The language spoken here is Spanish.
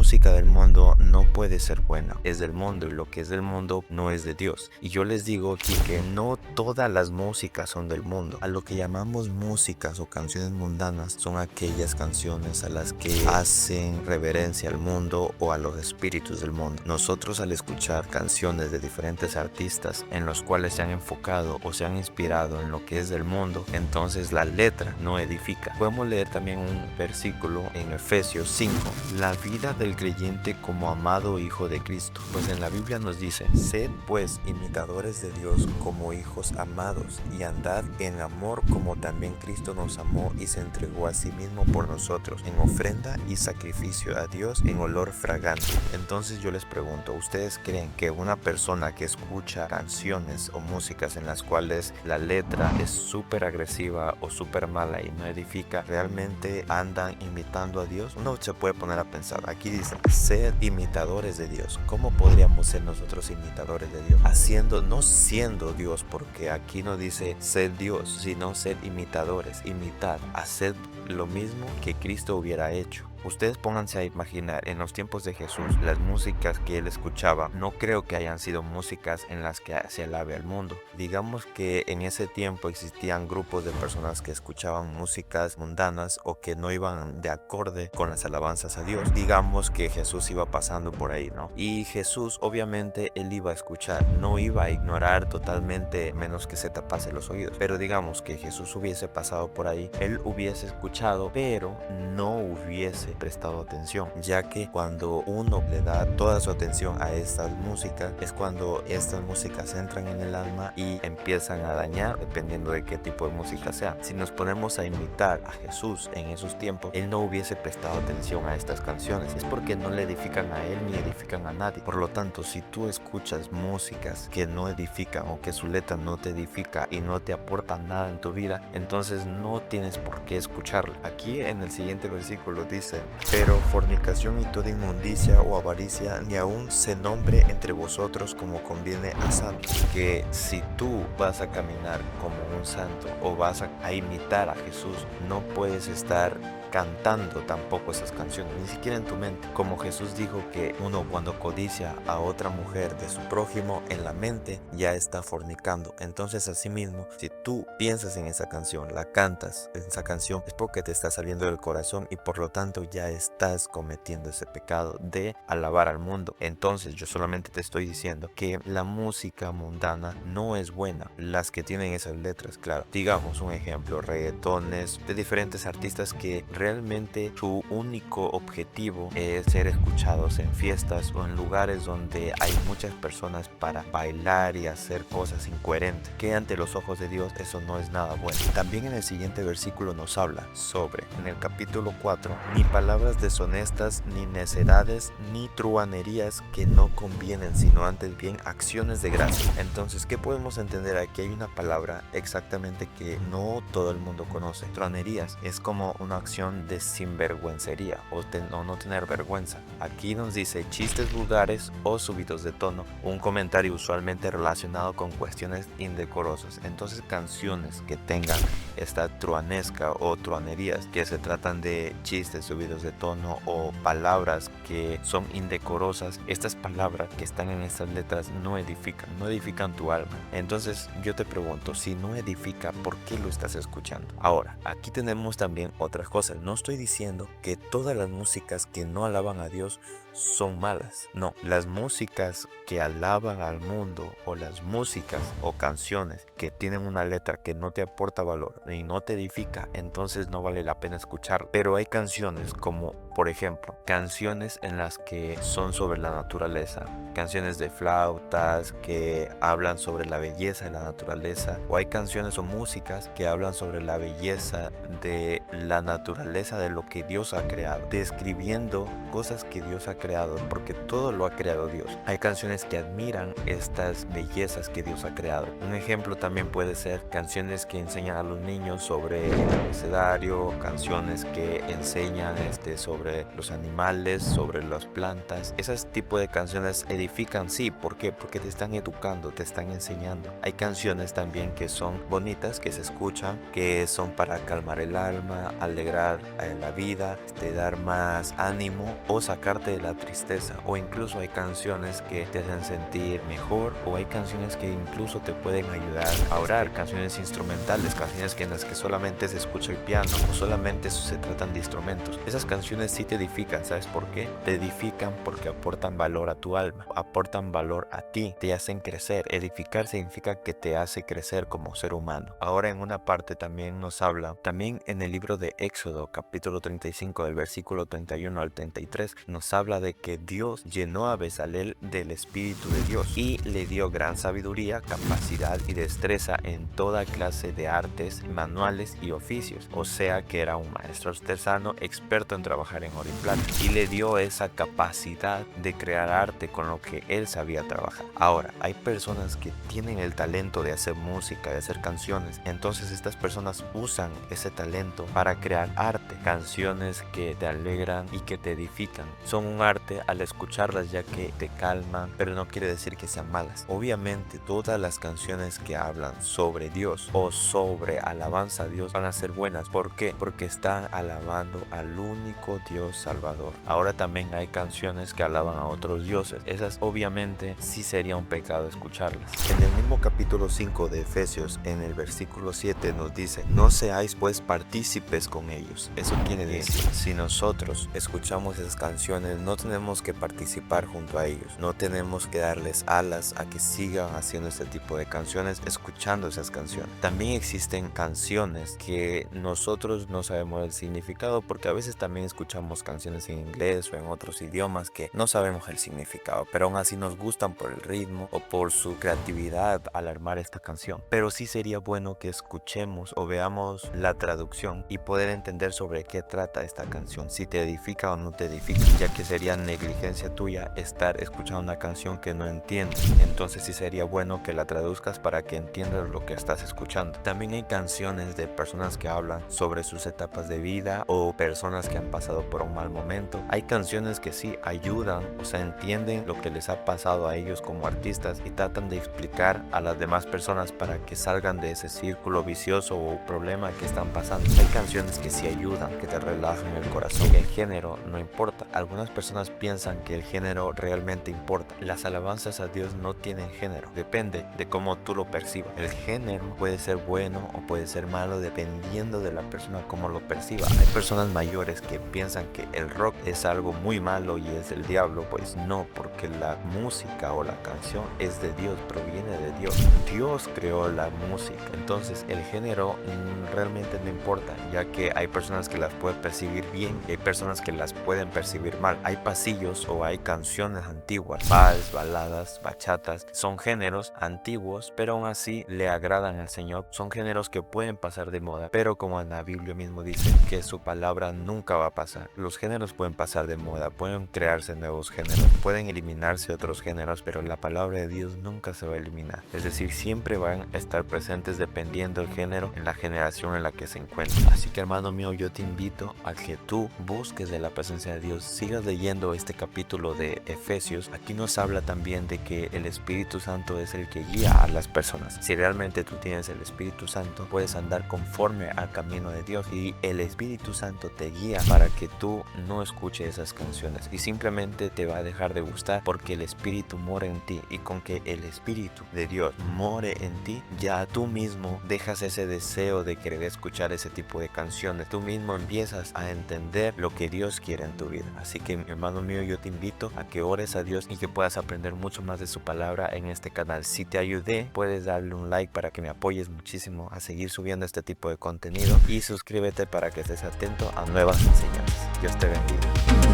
música del mundo no puede ser buena, es del mundo y lo que es del mundo no es de Dios. Y yo les digo aquí que no todas las músicas son del mundo. A lo que llamamos músicas o canciones mundanas son aquellas canciones a las que hacen reverencia al mundo o a los espíritus del mundo. Nosotros al escuchar canciones de diferentes artistas en los cuales se han enfocado o se han inspirado en lo que es del mundo, entonces la letra no edifica. Podemos leer también un versículo en Efesios 5, la vida del creyente como amado hijo de Cristo. Pues en la Biblia nos dice, sed pues imitadores de Dios como hijos amados y andad en amor como también Cristo nos amó y se entregó a sí mismo por nosotros en ofrenda y sacrificio a Dios en olor fragante. Entonces yo les pregunto, ¿ustedes creen que una persona que escucha canciones o músicas en las cuales la letra es súper agresiva o súper mala y no edifica, realmente andan imitando a Dios? Uno se puede poner a pensar, aquí dice, sed imitadores de Dios. ¿Cómo podríamos ser nosotros imitadores de Dios? No siendo Dios, porque aquí no dice sed Dios, sino sed imitadores, imitar, hacer lo mismo que Cristo hubiera hecho. Ustedes pónganse a imaginar en los tiempos de Jesús las músicas que él escuchaba. No creo que hayan sido músicas en las que se alabe al mundo. Digamos que en ese tiempo existían grupos de personas que escuchaban músicas mundanas o que no iban de acorde con las alabanzas a Dios. Digamos que Jesús iba pasando por ahí, ¿no? Y Jesús obviamente él iba a escuchar, no iba a ignorar totalmente, menos que se tapase los oídos. Pero digamos que Jesús hubiese pasado por ahí, él hubiese escuchado, pero no hubiese prestado atención, ya que cuando uno le da toda su atención a estas músicas es cuando estas músicas entran en el alma y empiezan a dañar, dependiendo de qué tipo de música sea. Si nos ponemos a imitar a Jesús en esos tiempos, él no hubiese prestado atención a estas canciones. Es porque no le edifican a él ni edifican a nadie. Por lo tanto, si tú escuchas músicas que no edifican o que su letra no te edifica y no te aporta nada en tu vida, entonces no tienes por qué escucharla. Aquí en el siguiente versículo dice, pero fornicación y toda inmundicia o avaricia ni aun se nombre entre vosotros como conviene a santos. Que si tú vas a caminar como un santo o vas a imitar a Jesús, no puedes estar cantando tampoco esas canciones, ni siquiera en tu mente. Como Jesús dijo que uno cuando codicia a otra mujer de su prójimo en la mente ya está fornicando. Entonces asimismo, si tú piensas en esa canción, la cantas en esa canción, es porque te está saliendo del corazón y por lo tanto ya estás cometiendo ese pecado de alabar al mundo. Entonces yo solamente te estoy diciendo que la música mundana no es buena, las que tienen esas letras, claro. Digamos un ejemplo, reggaetones de diferentes artistas que realmente su único objetivo es ser escuchados en fiestas o en lugares donde hay muchas personas para bailar y hacer cosas incoherentes, que ante los ojos de Dios eso no es nada bueno. También en el siguiente versículo nos habla sobre, en el capítulo 4, ni palabras deshonestas, ni necedades, ni truhanerías que no convienen, sino antes bien acciones de gracia. Entonces, ¿qué podemos entender? Aquí hay una palabra exactamente que no todo el mundo conoce. Truhanerías es como una acción de sinvergüencería o no tener vergüenza. Aquí nos dice chistes vulgares o subidos de tono, un comentario usualmente relacionado con cuestiones indecorosas. Entonces canciones que tengan esta truanesca o truanerías, que se tratan de chistes subidos de tono o palabras que son indecorosas, estas palabras que están en estas letras no edifican tu alma. Entonces yo te pregunto, si no edifica, ¿por qué lo estás escuchando? Ahora, aquí tenemos también otras cosas. No estoy diciendo que todas las músicas que no alaban a Dios son malas. No, las músicas que alaban al mundo o las músicas o canciones que tienen una letra que no te aporta valor y no te edifica, entonces no vale la pena escuchar. Pero hay canciones como, por ejemplo, canciones en las que son sobre la naturaleza, canciones de flautas que hablan sobre la belleza de la naturaleza, o hay canciones o músicas que hablan sobre la belleza de la naturaleza, de lo que Dios ha creado, describiendo cosas que Dios ha creado, porque todo lo ha creado Dios. Hay canciones que admiran estas bellezas que Dios ha creado. Un ejemplo también puede ser canciones que enseñan a los niños sobre el abecedario, canciones que enseñan sobre sobre los animales, sobre las plantas. Ese tipo de canciones edifican, sí. ¿Por qué? Porque te están educando, te están enseñando. Hay canciones también que son bonitas, que se escuchan, que son para calmar el alma, alegrar la vida, dar más ánimo o sacarte de la tristeza. O incluso hay canciones que te hacen sentir mejor, o hay canciones que incluso te pueden ayudar a orar, canciones instrumentales, canciones en las que solamente se escucha el piano o solamente se tratan de instrumentos. Esas canciones sí te edifican. ¿Sabes por qué? Te edifican porque aportan valor a tu alma, aportan valor a ti, te hacen crecer. Edificar significa que te hace crecer como ser humano. Ahora en una parte también nos habla, también en el libro de Éxodo capítulo 35 del versículo 31 al 33, nos habla de que Dios llenó a Bezalel del Espíritu de Dios y le dio gran sabiduría, capacidad y destreza en toda clase de artes, manuales y oficios. O sea que era un maestro artesano experto en trabajar en oro y plata, y le dio esa capacidad de crear arte con lo que él sabía trabajar. Ahora, hay personas que tienen el talento de hacer música, de hacer canciones. Entonces estas personas usan ese talento para crear arte, canciones que te alegran y que te edifican. Son un arte al escucharlas, ya que te calman, pero no quiere decir que sean malas. Obviamente todas las canciones que hablan sobre Dios o sobre alabanza a Dios van a ser buenas. ¿Por qué? Porque están alabando al único Dios Salvador. Ahora también hay canciones que alaban a otros dioses. Esas obviamente sí sería un pecado escucharlas. En el mismo capítulo 5 de Efesios, en el versículo 7 nos dice: no seáis pues partícipes con ellos. Eso quiere decir, si nosotros escuchamos esas canciones, no tenemos que participar junto a ellos, no tenemos que darles alas a que sigan haciendo este tipo de canciones, escuchando esas canciones. También existen canciones que nosotros no sabemos el significado, porque a veces también escuchamos canciones en inglés o en otros idiomas que no sabemos el significado, pero aún así nos gustan por el ritmo o por su creatividad al armar esta canción. Pero sí sería bueno que escuchemos o veamos la traducción y poder entender sobre qué trata esta canción, si te edifica o no te edifica, ya que sería negligencia tuya estar escuchando una canción que no entiendes. Entonces sí sería bueno que la traduzcas para que entiendas lo que estás escuchando. También hay canciones de personas que hablan sobre sus etapas de vida o personas que han pasado por un mal momento. Hay canciones que sí ayudan, o sea, entienden lo que les ha pasado a ellos como artistas y tratan de explicar a las demás personas para que salgan de ese círculo vicioso o problema que están pasando. Hay canciones que sí ayudan, que te relajan el corazón. El género no importa. Algunas personas piensan que el género realmente importa. Las alabanzas a Dios no tienen género, depende de cómo tú lo percibas. El género puede ser bueno o puede ser malo dependiendo de la persona cómo lo perciba. Hay personas mayores que piensan que el rock es algo muy malo y es del diablo. Pues no, porque la música o la canción es de Dios, proviene de Dios. Dios creó la música. Entonces el género realmente no importa, ya que hay personas que las pueden percibir bien y hay personas que las pueden percibir mal. Hay pasillos o hay canciones antiguas, vals, baladas, bachatas, son géneros antiguos, pero aún así le agradan al Señor. Son géneros que pueden pasar de moda, pero como en la Biblia mismo dice que su palabra nunca va a pasar. Los géneros pueden pasar de moda, pueden crearse nuevos géneros, pueden eliminarse otros géneros, pero la palabra de Dios nunca se va a eliminar. Es decir, siempre van a estar presentes dependiendo del género en la generación en la que se encuentra. Así que, hermano mío, yo te invito a que tú busques de la presencia de Dios, sigas leyendo este capítulo de Efesios. Aquí nos habla también de que el Espíritu Santo es el que guía a las personas. Si realmente tú tienes el Espíritu Santo, puedes andar conforme al camino de Dios y el Espíritu Santo te guía para que tú no escuches esas canciones y simplemente te va a dejar de gustar, porque el Espíritu mora en ti, y con que el Espíritu de Dios more en ti, ya tú mismo dejas ese deseo de querer escuchar ese tipo de canciones. Tú mismo empiezas a entender lo que Dios quiere en tu vida. Así que, hermano mío, yo te invito a que ores a Dios y que puedas aprender mucho más de su palabra en este canal. Si te ayudé, puedes darle un like para que me apoyes muchísimo a seguir subiendo este tipo de contenido, y suscríbete para que estés atento a nuevas enseñanzas. Dios te bendiga.